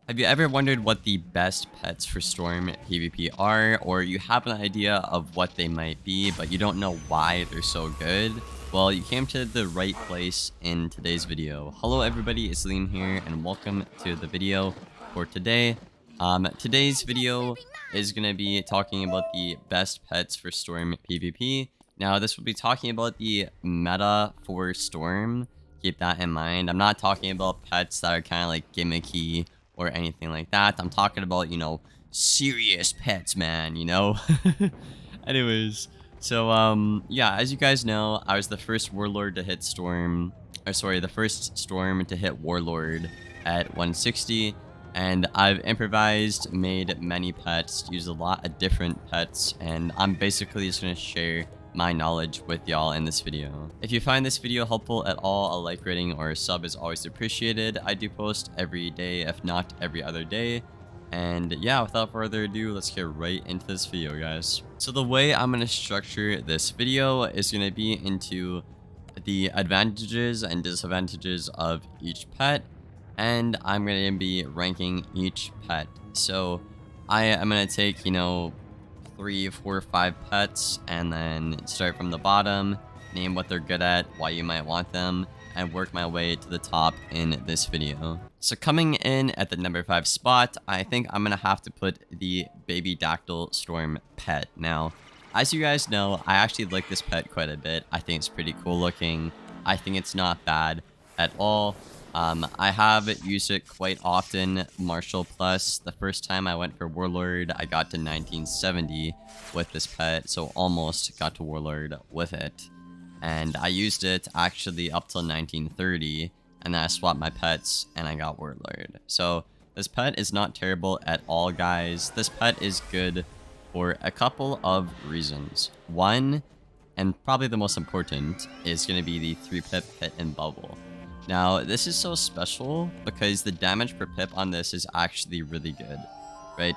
Have you ever wondered what the best pets for Storm PvP are, or you have an idea of what they might be, but you don't know why they're so good? Well, you came to the right place in today's video. Hello everybody, it's Liam here, and welcome to the video for today. Today's video is going to be talking about the best pets for Storm PvP. Now, this will be talking about the meta for Storm. Keep that in mind. I'm not talking about pets that are kind of like gimmicky or anything like that. I'm talking about, serious pets, man, Anyways, so, yeah, as you guys know, I was the first Warlord to hit Storm, or sorry, the first Storm to hit Warlord at 160, and I've improvised, made many pets, used a lot of different pets, and I'm basically just going to share my knowledge with y'all in this video. If you find this video helpful at all, a like rating or a sub is always appreciated. I do post every day, if not every other day. And yeah, without further ado, let's get right into this video, guys. So the way I'm going to structure this video is going to be into the advantages and disadvantages of each pet, and I'm going to be ranking each pet. So I am going to take, 3, 4, 5 pets and then start from the bottom, name what they're good at, why you might want them, and work my way to the top in this video. So coming in at the number 5 spot, I think I'm gonna have to put the Babydactyl Storm pet. Now, as you guys know, I actually like this pet quite a bit. I think it's pretty cool looking. I think it's not bad at all. I have used it quite often, Marshall Plus. The first time I went for Warlord, I got to 1970 with this pet, so almost got to Warlord with it. And I used it actually up till 1930, and then I swapped my pets, and I got Warlord. So this pet is not terrible at all, guys. This pet is good for a couple of reasons. One, and probably the most important, is going to be the 3-pip hit and bubble. Now, this is so special because the damage per pip on this is actually really good, right?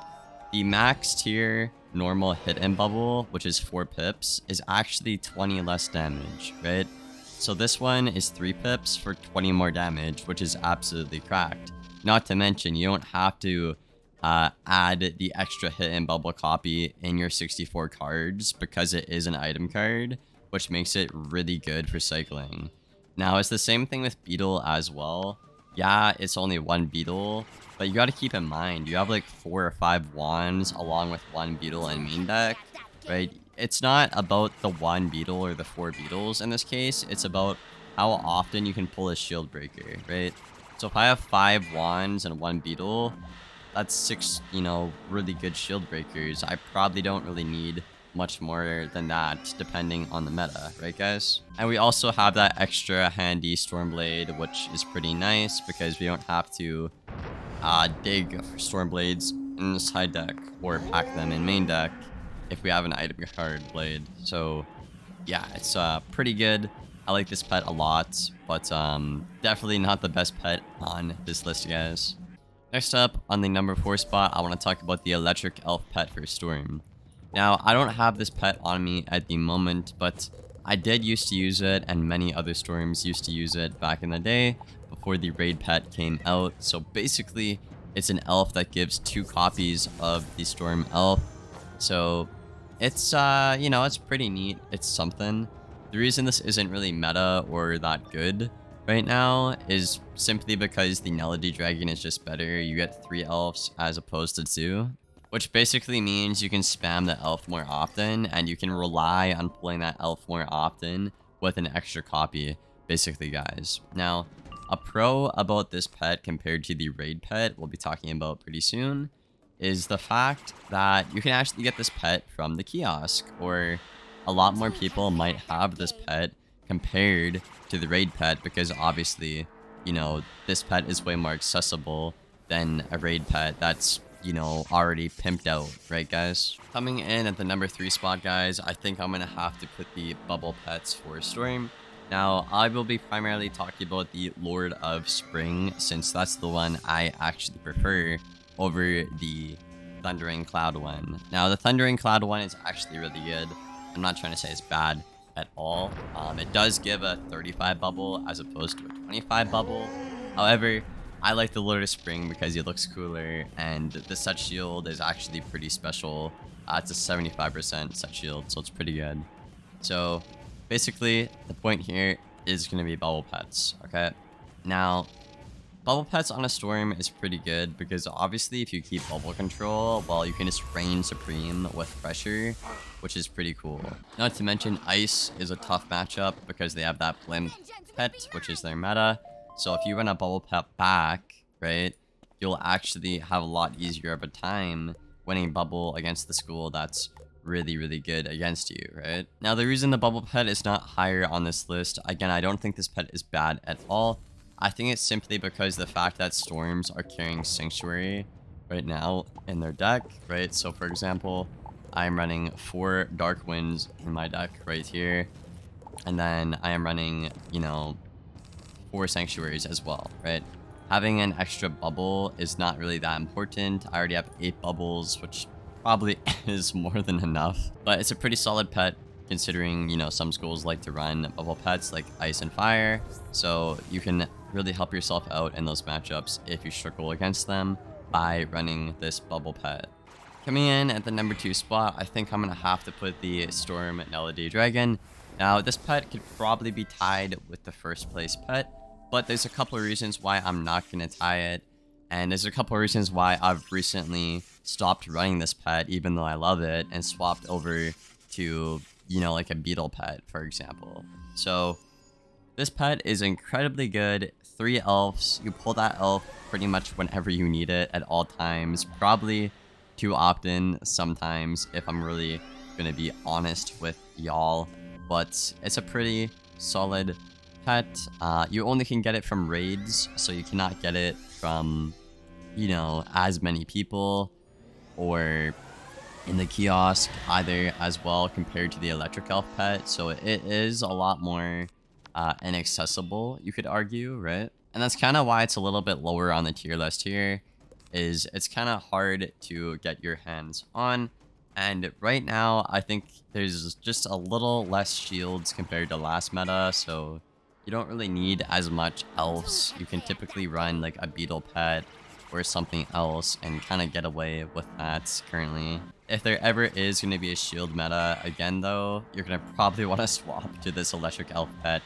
The max tier normal hit and bubble, which is 4 pips, is actually 20 less damage, right? So this one is 3 pips for 20 more damage, which is absolutely cracked. Not to mention, you don't have to add the extra hit and bubble copy in your 64 cards because it is an item card, which makes it really good for cycling. Now, it's the same thing with Beetle as well. Yeah, it's only 1 Beetle, but you gotta keep in mind, you have like 4 or 5 wands along with 1 Beetle in main deck, right? It's not about the 1 Beetle or the 4 Beetles in this case, it's about how often you can pull a shield breaker, right? So if I have 5 wands and 1 Beetle, that's 6, really good shield breakers. I probably don't really need much more than that depending on the meta, right guys? And we also have that extra handy Stormblade, which is pretty nice because we don't have to dig Stormblades inside deck or pack them in main deck if we have an item card blade. So yeah, it's pretty good. I like this pet a lot, but definitely not the best pet on this list, guys. Next up, on the number 4 spot, I want to talk about the Electric Elf pet for Storm. Now, I don't have this pet on me at the moment, but I did used to use it, and many other Storms used to use it back in the day before the raid pet came out. So basically, it's an elf that gives 2 copies of the Storm elf. So it's, it's pretty neat. It's something. The reason this isn't really meta or that good right now is simply because the Melody Dragon is just better. You get 3 elves as opposed to 2. Which basically means you can spam the elf more often, and you can rely on pulling that elf more often with an extra copy, basically, guys. Now, a pro about this pet compared to the raid pet we'll be talking about pretty soon is the fact that you can actually get this pet from the kiosk, or a lot more people might have this pet compared to the raid pet because obviously, this pet is way more accessible than a raid pet that's already pimped out, right guys? Coming in at the number 3 spot, guys, I think I'm gonna have to put the bubble pets for Storm. Now, I will be primarily talking about the Lord of Spring, since that's the one I actually prefer over the Thundering Cloud one. Now, the Thundering Cloud one is actually really good. I'm not trying to say it's bad at all. It does give a 35 bubble as opposed to a 25 bubble. However, I like the Lotus Spring because it looks cooler, and the set shield is actually pretty special. It's a 75% set shield, so it's pretty good. So basically, the point here is going to be bubble pets, okay? Now, bubble pets on a storm is pretty good because obviously if you keep bubble control, well, you can just reign supreme with pressure, which is pretty cool. Not to mention ice is a tough matchup because they have that blimp pet, which is their meta. So if you run a bubble pet back, right, you'll actually have a lot easier of a time winning bubble against the school that's really good against you, right? Now, the reason the bubble pet is not higher on this list, again, I don't think this pet is bad at all. I think it's simply because the fact that storms are carrying Sanctuary right now in their deck, right? So for example, I'm running 4 Dark Winds in my deck right here. And then I am running, you know, 4 Sanctuaries as well, right? Having an extra bubble is not really that important. I already have 8 bubbles, which probably is more than enough. But it's a pretty solid pet considering, you know, some schools like to run bubble pets like Ice and Fire. So you can really help yourself out in those matchups if you struggle against them by running this bubble pet. Coming in at the number 2 spot, I think I'm going to have to put the Storm Melody Dragon. Now, this pet could probably be tied with the first place pet, but there's a couple of reasons why I'm not going to tie it. And there's a couple of reasons why I've recently stopped running this pet, even though I love it, and swapped over to, you know, like a Beetle pet, for example. So this pet is incredibly good. 3 elves. You pull that elf pretty much whenever you need it at all times. Probably too often sometimes, if I'm really going to be honest with y'all. But it's a pretty solid pet. You only can get it from raids, so you cannot get it from, you know, as many people or in the kiosk either as well compared to the electric elf pet. So it is a lot more inaccessible, you could argue, right? And that's kind of why it's a little bit lower on the tier list here, is it's kind of hard to get your hands on. And right now, I think there's just a little less shields compared to last meta, so you don't really need as much elves. You can typically run like a Beetle pet or something else and kind of get away with that currently. If there ever is going to be a shield meta again though, you're going to probably want to swap to this electric elf pet.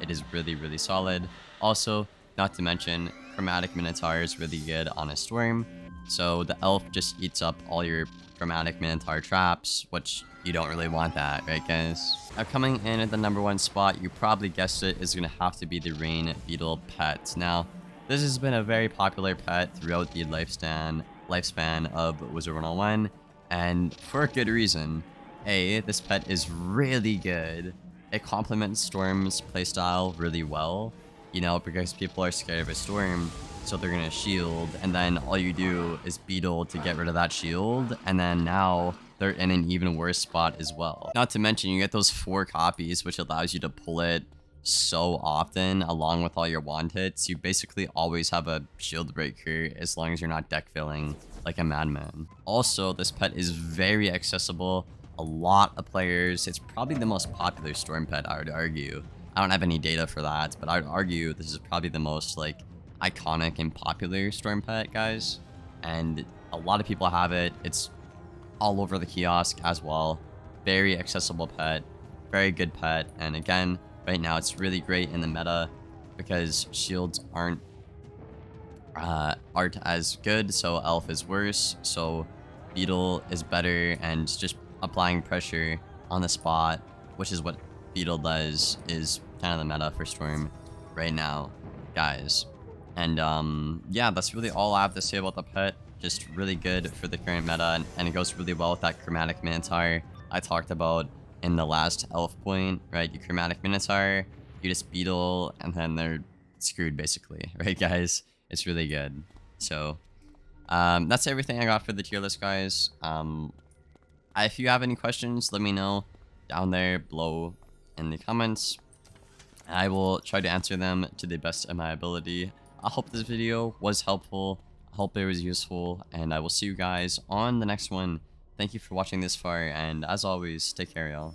It is really solid. Also, not to mention, Chromatic Minotaur is really good on a storm. So the elf just eats up all your Chromatic Minotaur traps, which you don't really want that, right guys? Now coming in at the number 1 spot, you probably guessed it, is going to have to be the Rain Beetle pet. Now, this has been a very popular pet throughout the lifespan of Wizard101, and for a good reason. This pet is really good. It complements Storm's playstyle really well, you know, because people are scared of a Storm, so they're gonna shield, and then all you do is Beetle to get rid of that shield, and then now they're in an even worse spot as well. Not to mention, you get those 4 copies, which allows you to pull it so often along with all your wand hits. You basically always have a shield breaker as long as you're not deck filling like a madman. Also, this pet is very accessible. A lot of players, it's probably the most popular storm pet, I would argue. I don't have any data for that, but I would argue this is probably the most like iconic and popular storm pet, guys. And a lot of people have it. It's all over the kiosk as well. Very accessible pet, very good pet, and again, right now it's really great in the meta because shields aren't as good, so elf is worse, so Beetle is better, and just applying pressure on the spot, which is what Beetle does, is kind of the meta for Storm right now, guys. And yeah, that's really all I have to say about the pet. Just really good for the current meta, and it goes really well with that Chromatic Minotaur I talked about in the last elf point, right? You Chromatic Minotaur, you just Beetle, and then they're screwed basically, right guys? It's really good. So that's everything I got for the tier list, guys. If you have any questions, let me know down there below in the comments. I will try to answer them to the best of my ability. I hope this video was helpful. I hope it was useful, and I will see you guys on the next one. Thank you for watching this far, and as always, take care, y'all.